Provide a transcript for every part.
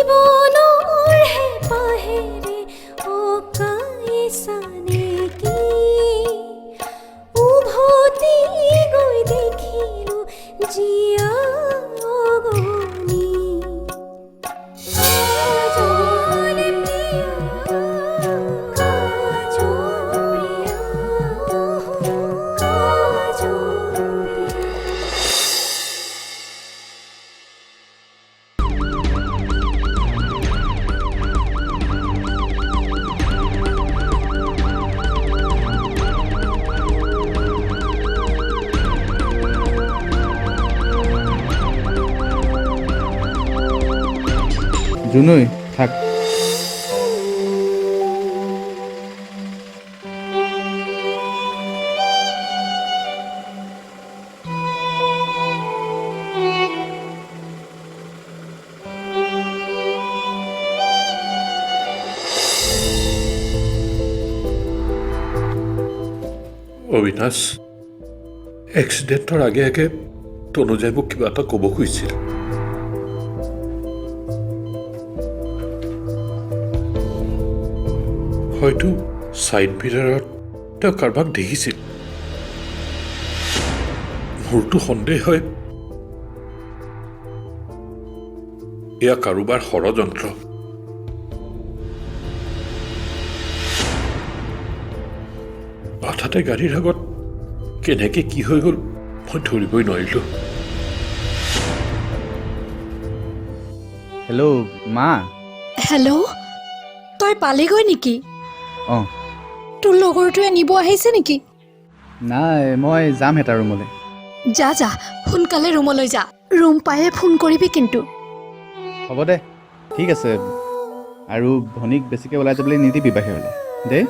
জীৱনৰ হেঁপাহেৰে অকাইছানে কি উভতি গৈ দেখিলো জীয়া অগণি কাজল প্ৰিয়া কাজল প্ৰিয়া কাজল প্ৰিয়া জুনুই থাক অবিনাশ এক্সিডেণ্টৰ আগে আগে তনুজাই মোক কিবা এটা ক'ব খুজিছিল হয়তো ছাইড মিৰাৰত তেওঁ কাৰোবাক দেখিছিল মোৰতো সন্দেহ হয় এয়া কাৰোবাৰ ষড়যন্ত্ৰ হঠাতে গাড়ীৰ আগত কেনেকে কি হৈ গ'ল মই ধৰিবই নোৱাৰিলো হেল্ল' মা হেল্ল' তই পালিগৈ নেকি অঁ তোৰ লগৰটোৱে নিব আহিছে নেকি নাই মই যাম এটা ৰুমলৈ যা যা সোনকালে ৰুমলৈ যা ৰুম পায়ে ফোন কৰিবি কিন্তু হ'ব দে ঠিক আছে আৰু ভনীক বেছিকৈ ওলাই যাবলৈ নিদিবি বাহিৰলৈ দেই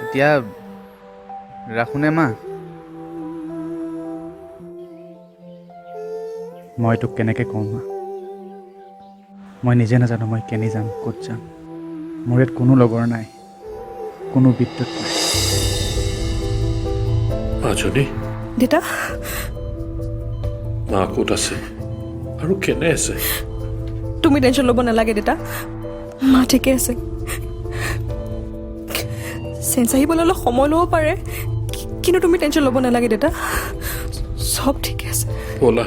এতিয়া ৰাখোনে মা মই তোক কেনেকৈ কওঁ মা মই নিজে নাজানো মই কেনি যাম ক'ত যাম মোৰ ইয়াত কোনো লগৰ নাই কোনো বিদ্যুৎ নাই মাজনী দেউতা মা ক'ত আছে আৰু কেনে আছে তুমি টেনশ্যন ল'ব নালাগে দেউতা মা ঠিকে আছে চেঞ্চ আহিবলৈ অলপ সময় ল'ব পাৰে কিন্তু তুমি টেনশ্যন ল'ব নালাগে দেউতা চব ঠিকে আছে ব'লা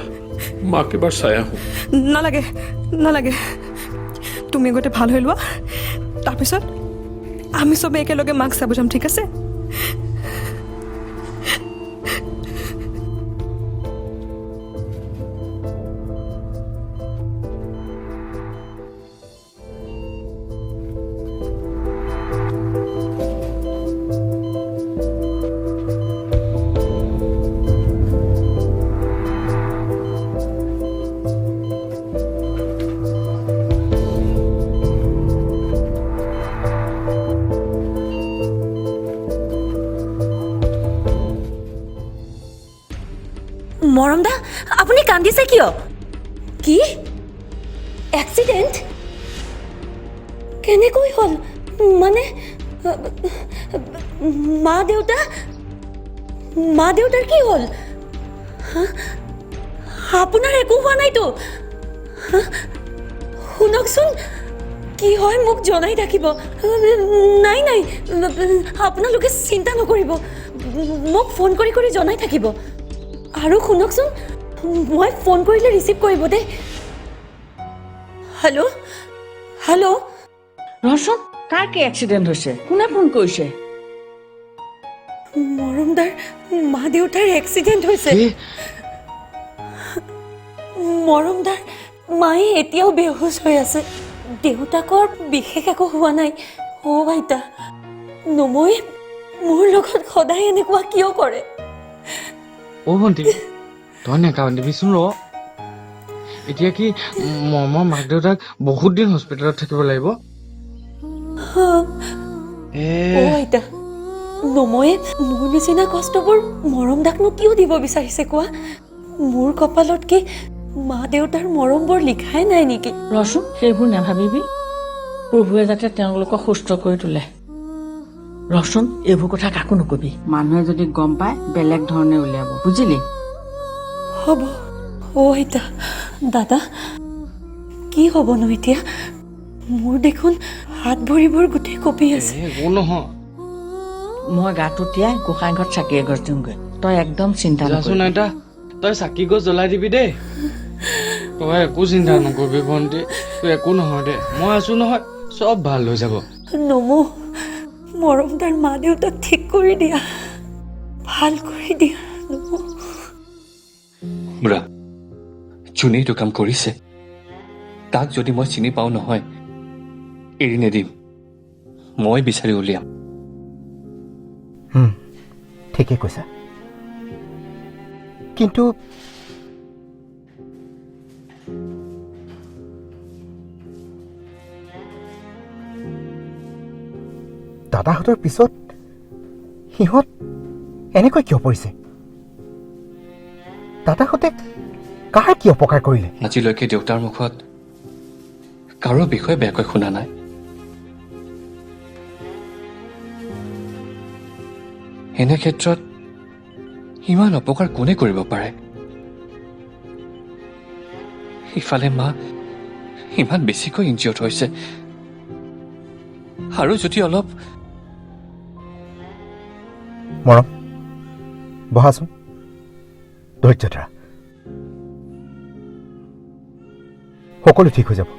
মাক এবাৰ চাই আহোঁ নালাগে নালাগে তুমি আগতে ভাল হৈ লোৱা তাৰপিছত আমি চবে একেলগে মাক চাব যাম ঠিক আছে মৰম দা আপুনি কান্দিছে কিয় কি এক্সিডেণ্ট কেনেকৈ হ'ল মানে মা দেউতাৰ কি হ'ল আপোনাৰ একো হোৱা নাইতো শুনকচোন কি হয় মোক জনাই থাকিব নাই নাই আপোনালোকে চিন্তা নকৰিব মোক ফোন কৰি কৰি জনাই থাকিব আৰু শুনকচোন মই ফোন কৰিলে ৰিচিভ কৰিব দেই হেল্ল' হেল্ল' ৰচোন কাৰ কি এক্সিডেণ্ট হৈছে কোনে ফোন কৰিছে মৰমদাৰ মা দেউতাৰ এক্সিডেণ্ট হৈছে মৰমদাৰ মায়ে এতিয়াও বেহুচ হৈ আছে দেউতাকৰ বিশেষ একো হোৱা নাই অ' আইতা নময়ে মোৰ লগত সদায় এনেকুৱা কিয় কৰে অ' ভণ্টি তই নেকান্দিবিচোন ৰ এতিয়া কি মৰমৰ মাক দেউতাক বহুত দিন হস্পিটেলত থাকিব লাগিব অ' আইতা নময়ে মোৰ নিচিনা কষ্টবোৰ মৰমদাকনো কিয় দিব বিচাৰিছে কোৱা মোৰ কপালত কি মা দেউতাৰ মৰমবোৰ লিখাই নাই নেকি ৰচোন সেইবোৰ নাভাবিবি প্ৰভুৱে যাতে তেওঁলোকক সুস্থ কৰি তোলে ৰচোন এইবোৰ কথা কাকো নকবি মানুহে যদি গম পায় বেলেগ ধৰণে উলিয়াব বুজিলি হ'ব অ' আইতা দাদা কি হ'বনো এতিয়া মোৰ দেখোন হাত ভৰিবোৰ গোটেই কঁপি আছে। একো নহয় মই গাটো তিয়াই গোসাঁই ঘৰত চাকি এগছ দিওঁগৈ, তই একদম চিন্তা যাচোন নকৰিবি। আইতা, তই চাকি গছ জ্বলাই দিবি দেই। তই একো চিন্তা নকৰিবি ভণ্টি, তই একো নহয় দে, মই আছো নহয়, চব ভাল হৈ যাব। নমো, মৰম তাৰ মা দেউতাক ঠিক কৰি দিয়া, ভাল কৰি দিয়া নমো। বুঢ়া যোনে এইটো কাম কৰিছে তাক যদি মই চিনি পাওঁ নহয় এৰি নিদিম, মই বিচাৰি উলিয়াম। ঠিকে কৈছা, কিন্তু দাদাহঁতৰ পিছত সিহঁত এনেকৈ কিয় পৰিছে? দাদাহঁতে কাৰ কি অপকাৰ কৰিলে? আজিলৈকে দেউতাৰ মুখত কাৰো বিষয়ে বেয়াকৈ শুনা নাই। এনে ক্ষেত্ৰত ইমান অপকাৰ কোনে কৰিব পাৰে? ইফালে মা ইমান বেছিকৈ ইনজিয়ৰ্ড হৈছে, আৰু যদি অলপ মৰম বহাচোন, ধৈৰ্য ধৰা, সকলো ঠিক হৈ যাব।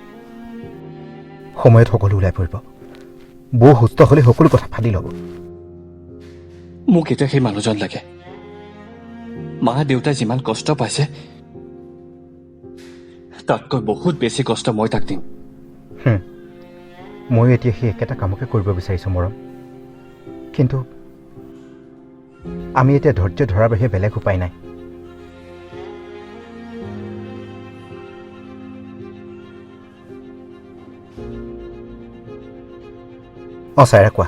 সময়ত সকলো ওলাই পৰিব। বৌ সুস্থ হ'লে সকলো কথা ফালি ল'ব। মোক এতিয়া সেই মানুহজন লাগে। মা দেউতাই যিমান কষ্ট পাইছে তাতকৈ বহুত বেছি কষ্ট মই তাক দিম। ময়ো এতিয়া সেই একেটা কামকে কৰিব বিচাৰিছোঁ মৰম, কিন্তু আমি এতিয়া ধৈৰ্য ধৰাৰ বাহিৰে বেলেগ উপায় নাই। চাইৰা কোৱা।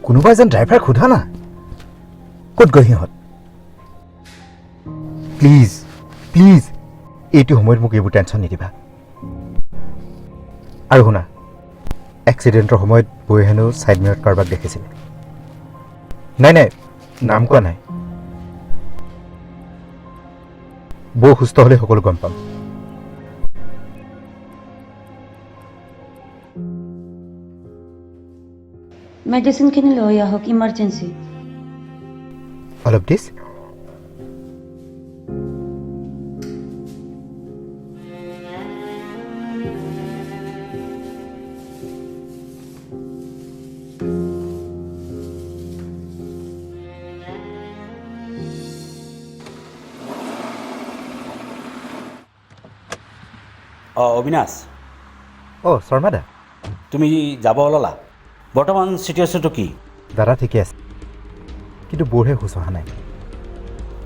কোনোবা এজন ড্ৰাইভাৰ সোধা না, ক'ত গৈ সিহঁত? প্লিজ প্লিজ এইটো সময়ত মোক এইবোৰ টেনশ্যন নিদিবা। আৰু শুনা, এক্সিডেণ্টৰ সময়ত বৈ হেনো ছাইড মিৰত কাৰোবাক দেখিছিলে। নাই নাই, নাম কোৱা নাই। বৌ সুস্থ হ'লে সকলো গম পাম। মেডিচিনখিনি লৈ আহক, ইমাৰ্জেঞ্চি। অলপ দিছ। অবিনাশ, শৰ্মা দা, তুমি যাব ওলালা। বৰ্তমান চিটুৱেশ্যনটো কি? দাদা ঠিকে আছে, কিন্তু বৌৰহে হুঁচ অহা নাই।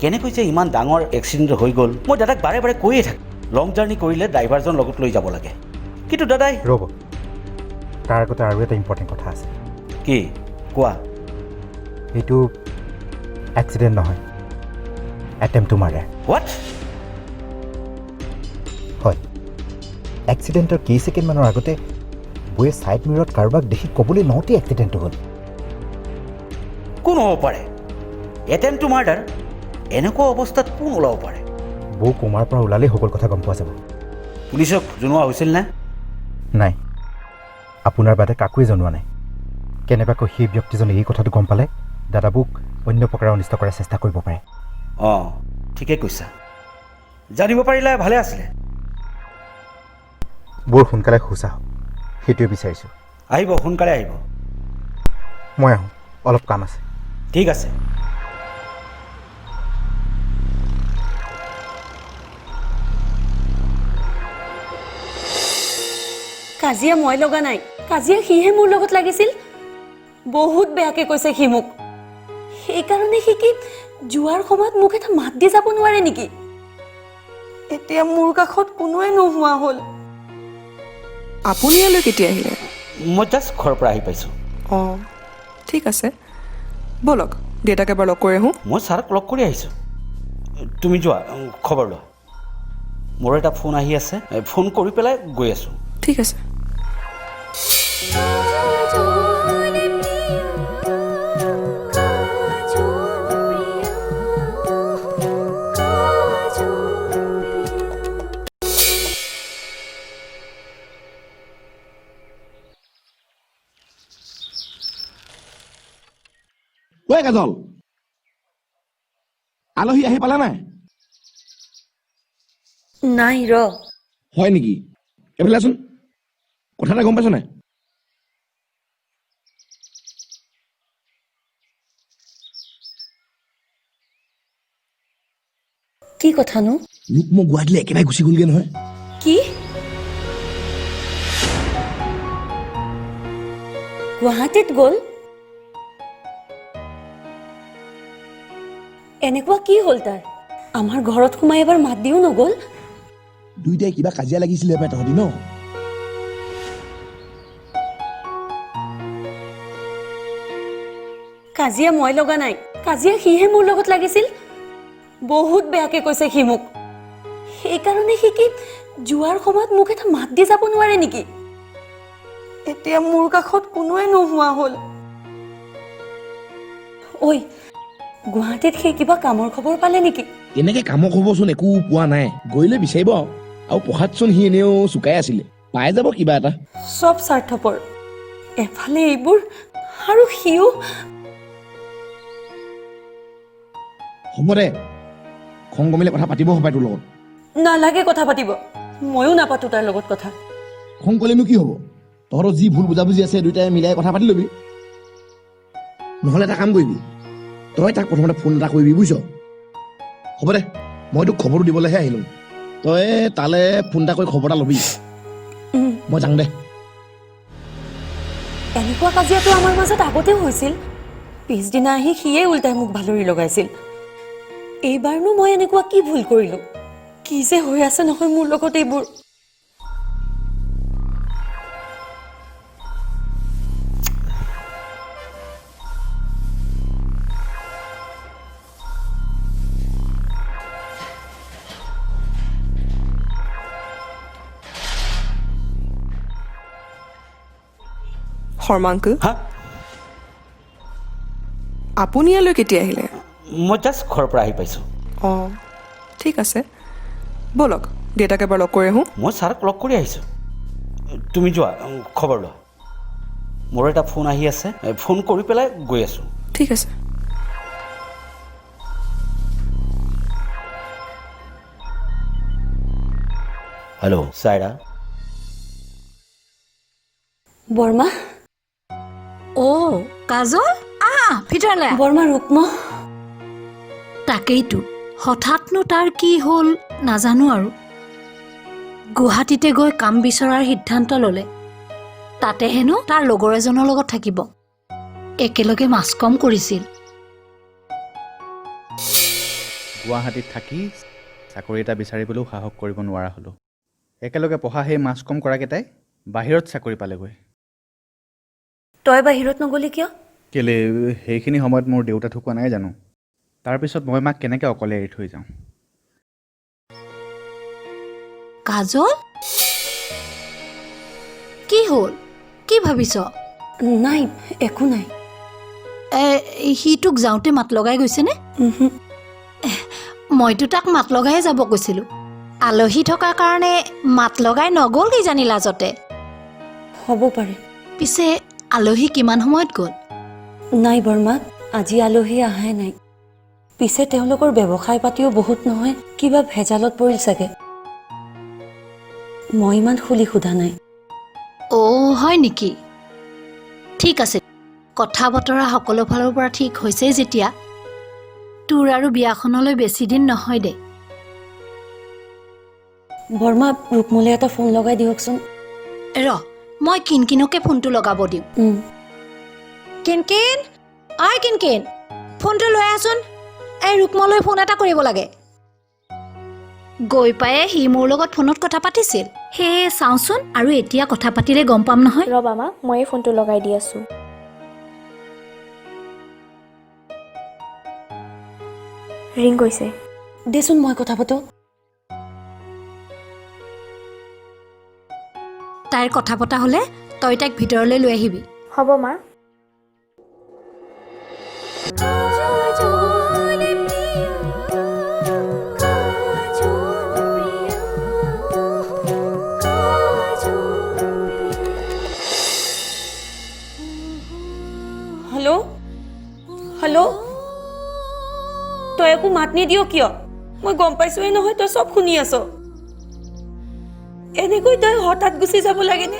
কেনেকৈ যে ইমান ডাঙৰ এক্সিডেণ্ট হৈ গ'ল, মই দাদাক বাৰে বাৰে কৈয়ে থাকোঁ, লং জাৰ্ণি কৰিলে ড্ৰাইভাৰজন লগত লৈ যাব লাগে, কিন্তু দাদাই। ৰ'ব, তাৰ আগতে আৰু এটা ইম্পৰ্টেণ্ট কথা আছে। কি কোৱা? এইটো এক্সিডেণ্ট নহয়, এটেম্প টু মাৰ্ডাৰ। হোৱাট? হয়, এক্সিডেণ্টৰ কেইছেকেণ্ডমানৰ আগতে বৌয়ে ছাইড মিৰত কাৰোবাক দেখি ক'বলৈ নহওঁতেই এক্সিডেণ্টটো হ'ল। কোন হ'ব পাৰে? Attempt to murder? এনেকুৱা অৱস্থাত কোন ওলাব পাৰে? বৌ কোমাৰ পৰা ওলালেই সকলো কথা গম পোৱা যাব। পুলিচক জনোৱা হৈছিল নে? নাই, আপোনাৰ বাদে কাকোৱে জনোৱা নাই। কেনেবাকৈ সেই ব্যক্তিজনে এই কথাটো গম পালে দাদাবুক অন্য প্ৰকাৰে অনিষ্ট কৰাৰ চেষ্টা কৰিব পাৰে। অঁ, ঠিকে কৈছা। জানিব পাৰিলে ভালে আছিলে। বৰ সোনকালে হুঁচ আহক, সেইটোৱে বিচাৰিছোঁ। আহিব, সোনকালে আহিব। মই আহোঁ, অলপ কাম আছে। ঠিক আছে। কাজিয়া মই লগা নাই, কাজিয়া সিহে মোৰ লগত লাগিছিল। বহুত বেয়াকে কৈছে সি মোক। সেইকাৰণে সি কি যোৱাৰ সময়ত মোক এটা মাত দি যাব নোৱাৰে নেকি? এতিয়া মোৰ কাষত কোনোৱে নোহোৱা হ'ল। আপুনি ইয়ালৈ কেতিয়া আহিলে? মই জাষ্ট ঘৰৰ পৰা আহি পাইছোঁ। অঁ, ঠিক আছে, ব'লক দেউতাক এবাৰ লগ কৰি আহোঁ। মই ছাৰক লগ কৰি আহিছোঁ। তুমি যোৱা, খবৰ লোৱা। মোৰ এটা ফোন আহি আছে, ফোন কৰি পেলাই গৈ আছোঁ। ঠিক আছে। কাজল আলহী আহি পালা নাই নাই ৰ হয় নেকি এইফালে আছোন কথা এটা গম পাইছ নাই কি কথানো লোক মই গুৱাহাটীলৈ একেবাৰে গুচি গ'লগৈ নহয় কি গুৱাহাটীত গ'ল এনেকুৱা কি হ'ল তাৰ আমাৰ ঘৰত সোমাই এবাৰ মাত দিও নগ'ল দুইটাই কিবা কাজিয়া লাগিছিলে পাই তহঁতি ন কাজিয়া মই লগা নাই কাজিয়া সিহে মোৰ লগত লাগিছিল বহুত বেয়াকে কৈছে সি মোক সেইকাৰণে সি কি যোৱাৰ সময়ত মোক এটা মাত দি যাব নোৱাৰে নেকি এতিয়া মোৰ কাষত কোনোৱে নোহোৱা হ'ল ঐ গুৱাহাটীত সেই কিবা কামৰ খবৰ পালে নেকি এনেকে কামৰ খবৰচোন একো পোৱা নাই গৈলৈ বিচাৰিব আৰু পঢ়াতচোন সি এনেও চুকাই আছিলে পাই যাব কিবা এটা চব স্বাৰ্থপৰ এফালে এইবোৰ আৰু সিও হ'ব দে খং কমিলে কথা পাতিব হ'ব তোৰ লগত নালাগে কথা পাতিব ময়ো নাপাতো তাৰ লগত কথা খং কৰিলেনো কি হ'ব তহঁতৰ যি ভুল বুজাবুজি আছে দুইটাই মিলাই কথা পাতি ল'বি নহ'লে এটা কাম কৰিবি তই তাক প্ৰথমতে ফোন এটা কৰিবি বুজিছ হ'ব দে মই তোক খবৰটো দিবলৈহে আহিলোঁ তই তালৈ ফোন এটা কৰি খবৰ এটা ল'বি মই যাওঁ দে এনেকুৱা কাজিয়াটো আমাৰ মাজত আগতেও হৈছিল পিছদিনা আহি সিয়ে উল্টাই মোক ভালৰি লগাইছিল এইবাৰনো মই এনেকুৱা কি ভুল কৰিলোঁ কি যে হৈ আছে নহয় মোৰ লগত এইবোৰ শৰ্মাংকু হা আপুনি ইয়ালৈ কেতিয়া আহিলে মই জাষ্ট ঘৰৰ পৰা আহি পাইছোঁ অঁ ঠিক আছে ব'লক দেউতাক এবাৰ লগ কৰি আহোঁ মই ছাৰক লগ কৰি আহিছোঁ তুমি যোৱা খবৰ লোৱা মোৰ এটা ফোন আহি আছে ফোন কৰি পেলাই গৈ আছোঁ ঠিক আছে হেল্ল' চাইৰা বৰ্মা অ' কাজল ভিতৰলৈ বৰ্মা ৰুক্ম তাকেইতো হঠাৎনো তাৰ কি হ'ল নাজানো আৰু গুৱাহাটীতে গৈ কাম বিচৰাৰ সিদ্ধান্ত ল'লে তাতে হেনো তাৰ লগৰ এজনৰ লগত থাকিব একেলগে মাছ কম কৰিছিল গুৱাহাটীত থাকি চাকৰি এটা বিচাৰিবলৈও সাহস কৰিব নোৱাৰা হ'লোঁ একেলগে পঢ়া সেই মাছ কম কৰাকেইটাই বাহিৰত চাকৰি পালেগৈ তই বাহিৰত নগলি কিয় কেলে সেইখিনি সময়ত মোৰ দেউতা ঢুকুৱা নাই জানো তাৰপিছত মই মাক কেনেকৈ অকলে এৰি থৈ যাওঁ কাজল কি হ'ল কি ভাবিছ নাই একো নাই সি তোক যাওঁতে মাত লগাই গৈছেনে মইতো তাক মাত লগাই যাব কৈছিলোঁ আলহী থকাৰ কাৰণে মাত লগাই নগ'ল কিজানি লাজতে হ'ব পাৰে পিছে আলহী কিমান সময়ত গ'ল নাই বৰ্মা আজি আলহী আহাই নাই পিছে তেওঁলোকৰ ব্যৱসায় পাতিও বহুত নহয় কিবা ভেজালত পৰিল চাগে মই ইমান খুলি সোধা নাই অ' হয় নেকি ঠিক আছে কথা বতৰা সকলো ফালৰ পৰা ঠিক হৈছেই যেতিয়া তোৰ আৰু বিয়াখনলৈ বেছি দিন নহয় দে বৰ্মা ৰুক্মলৈ এটা ফোন লগাই দিয়কচোন মই কিনকিনকে ফোনটো লগাব দিওঁ কিনকিন অই কিনকিন ফোনটো লৈ আহচোন এই ৰুক্মলৈ ফোন এটা কৰিব লাগে গৈ পায়ে সি মোৰ লগত ফোনত কথা পাতিছিল সেয়ে চাওঁচোন আৰু এতিয়া কথা পাতিলে গম পাম নহয় ৰবা মা মই ফোনটো লগাই দি আছোঁ ৰিং গৈছে দেচোন মই কথা পাতো তাইৰ কথা পতা হ'লে তই তাইক ভিতৰলৈ লৈ আহিবি হ'ব মা হেল্ল' হেল্ল' নিদিয় কিয়? মই গম পাইছোৱে নহয় তই চব শুনি আছ। এনেকৈ তই হঠাৎ গুচি যাব লাগেনে?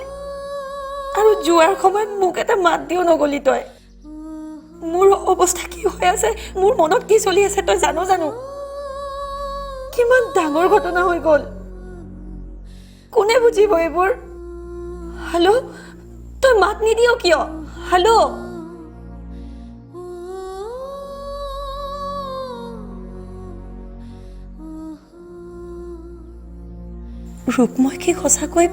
আৰু যোৱাৰ সময়ত মোক এটা মাত দিও নগলি তই। মোৰ অৱস্থা কি হৈ আছে, মোৰ মনত কি চলি আছে তই জানো? কিমান ডাঙৰ ঘটনা হৈ গ'ল, কোনে বুজিব এইবোৰ? হেল্ল', তই মাত নিদিয় কিয়? হেল্ল', ৰূপমই কি সঁচাকৈ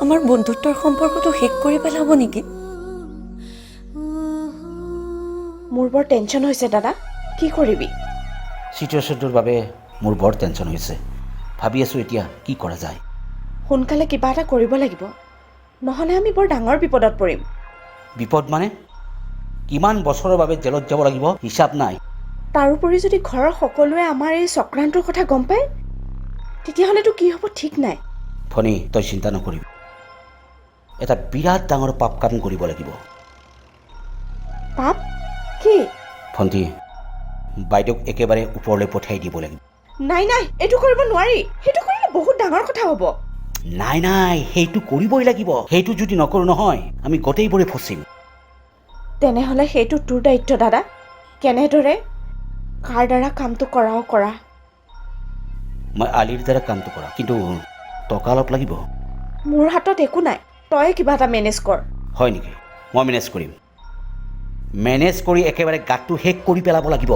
আমাৰ বন্ধুত্বৰ সম্পৰ্কটো শেষ কৰি পেলাব নেকি? মোৰ বৰ টেনশ্যন হৈছে দাদা, কি কৰিবি? চিটুৱেশ্যনটোৰ বাবে মোৰ বৰ টেনশ্যন হৈছে। ভাবি আছোঁ এতিয়া কি কৰা যায়। সোনকালে কিবা এটা কৰিব লাগিব, নহ'লে আমি বৰ ডাঙৰ বিপদত পৰিম। বিপদ মানে? কিমান বছৰৰ বাবে জেলত যাব লাগিব হিচাপ নাই। তাৰোপৰি যদি ঘৰৰ সকলোৱে আমাৰ এই চক্ৰান্তৰ কথা গম পায়, তেতিয়াহ'লেতো কি হ'ব ঠিক নাই। ফণি, তই চিন্তা নকৰিবি। এটা বিৰাট ডাঙৰ পাপ কাম কৰিব লাগিব। পাপ? কি? ভণ্টি, বাইদেউক একেবাৰে ওপৰলৈ পঠিয়াই দিব লাগিব। নাই, এইটো কৰিব নোৱাৰি। সেইটো কৰিলে বহুত ডাঙৰ কথা হ'ব। নাই, সেইটো কৰিবই লাগিব। সেইটো যদি নকৰোঁ নহয়, আমি গোটেইবোৰে ফচিম। তেনেহ'লে সেইটো তোৰ দায়িত্ব দাদা। কেনেদৰে, কাৰ দ্বাৰা কামটো কৰা। মই আলিৰ দ্বাৰা কামটো কৰা, কিন্তু টকা অলপ লাগিব। মোৰ হাতত একো নাই, তই কিবা এটা মেনেজ কৰ। হয় নেকি? মই মেনেজ কৰিম। মেনেজ কৰি একেবাৰে গাঁতটো শেষ কৰি পেলাব লাগিব।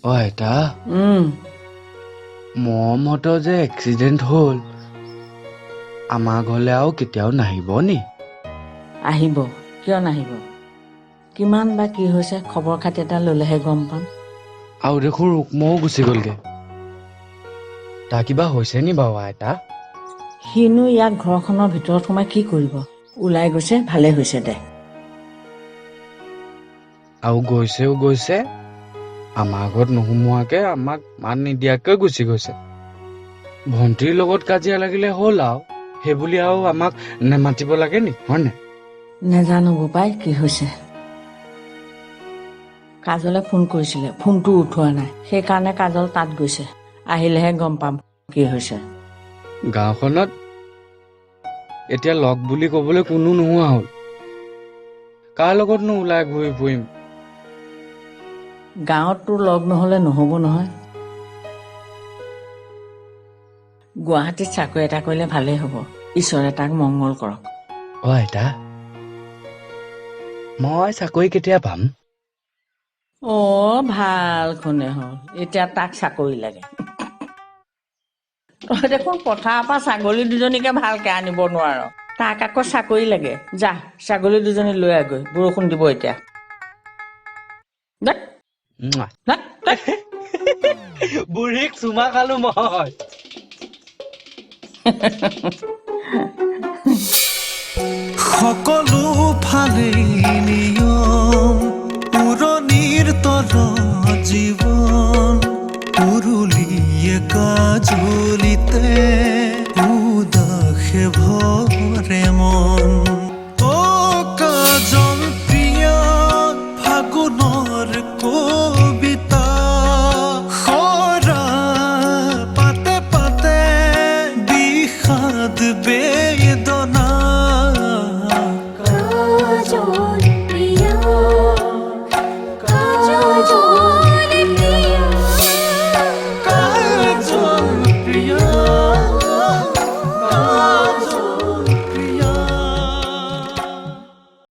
অ' আইতা, মমহঁতৰ যে এক্সিডেণ্ট হ'ল, আমাৰ ঘৰলৈ আৰু কেতিয়াও নাহিব নি? আহিব, কিয় নাহিব? কিমান বা কি হৈছে খবৰ খাতি এটা ল'লেহে গম পাম। আৰু দেখোন ৰুক্মও গুচি গ'লগে। তাৰ কিবা হৈছে নি বাৰু আইতা? সিনো ইয়াক ঘৰখনৰ ভিতৰত সোমাই কি কৰিব? ওলাই গৈছে, ভালে হৈছে দে। আৰু গৈছে আমাৰ ঘৰত নোসোমোৱাকে আমাক মাত নিদিয়াকৈ গুচি গৈছে। ভণ্টিৰ লগত কাজিয়া লাগিলে হ'ল আৰু, সেইবুলি আৰু আমাক নেমাতিব লাগে নি, হয় নাই? নেজানো বোপাই কি হৈছে। কাজলে ফোন কৰিছিলে, ফোনটো উঠোৱা নাই, সেইকাৰণে কাজল তাত গৈছে। আহিলেহে গম পাম কি হৈছে। গাঁওখনত এতিয়া লগ বুলি ক'বলৈ কোনো নোহোৱা হ'ল। কাৰ লগতনো ওলাই ঘূৰি ফুৰিম? গাঁৱত তোৰ লগ নহ'লে নহ'ব নহয়। গুৱাহাটীত চাকৰি এটা কৰিলে ভালেই হ'ব। ঈশ্বৰে তাক মংগল কৰক। অ' আইতা, মই চাকৰি কেতিয়া পাম? ভাল কোনে হ'ল, এতিয়া তাক চাকৰি লাগে। তই দেখোন পথাৰৰ পৰা ছাগলী দুজনীকে ভালকে আনিব নোৱাৰ, তাক আকৌ চাকৰি লাগে। যা, ছাগলী দুজনী লৈ আগৈ, বৰষুণ দিব এতিয়া। বুঢ়ীক চুমা খালো মই। সকলো ফালেই নিয়ম, পুৰণিৰ তৰ জীৱন, পুৰুলিয়ে কাজলিতে উদাসে ভৰে মন।